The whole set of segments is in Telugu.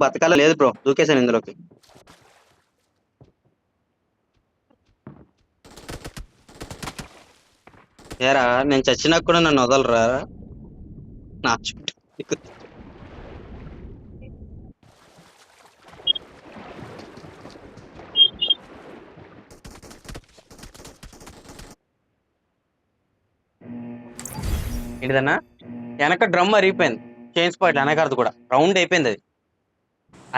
బతకాల లేదు బ్రో, దూకేశాను ఇందులోకి. ఏరా నేను చచ్చినా కూడా నన్ను వదలరా నా చుట్టూ. ఏంటిదన్నా? వెనక డ్రమ్ అరిగిపోయింది. చైన్ స్పాట్ వెనకది కూడా రౌండ్ అయిపోయింది. అది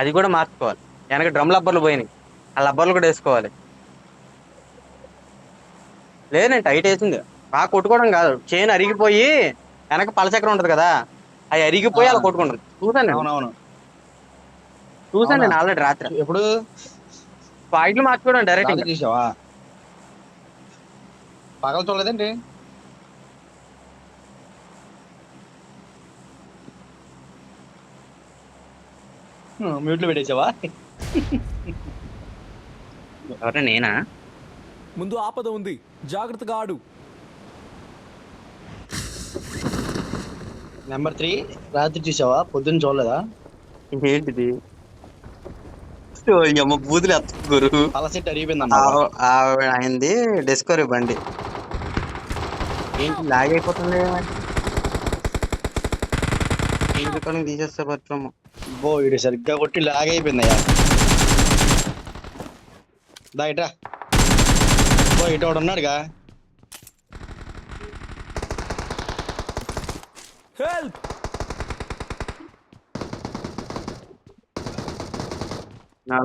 అది కూడా మార్చుకోవాలి. వెనక డ్రమ్ లబ్బర్లు పోయినాయి, ఆ లబ్బర్లు కూడా వేసుకోవాలి. లేదు నేను టైట్ వేసింది. బాగా కొట్టుకోవడం కాదు, చైన్ అరిగిపోయి వెనక పలచక్రం ఉంటది కదా, అవి ఆ, అరిగిపోయి అలా కొట్టుకుంటుంది. చూసాను నేను, అవునవును. చూసాను అవునా? నేను ఆల్రెడీ రాత్రి. ఎప్పుడు పాయింట్లు మార్చుకోవడం డైరెక్ట్ రాత్రి ఇంకా. చూసావా? పగలు చూడలేదండి. మ్యూట్లో పెట్టేసావా? ఎవరా నేనా? ముందు ఆపద ఉంది, జాగ్రత్తగా ఆడు. నెంబర్ 3 రాత్రి చూసావా? పొద్దున్న చూడలేదా? ఏంటిది? అమ్మ బూతులు ఎత్తుకోరు. తల సెట్ అరిగిపోయింది అన్నావా? ఆయనది డిస్కవరీ బండి. ఏంటి లాగ్ అయిపోతుంది? ఏం రికార్డింగ్ తీసేస్తే పట్టము. బో ఇడు సరిగ్గా కొట్టి లాగ్ అయిపోయిందయ్యా. దా ఇట్రా. బో ఇటు ఒకడు ఉన్నాడుగా. హెల్ప్! నా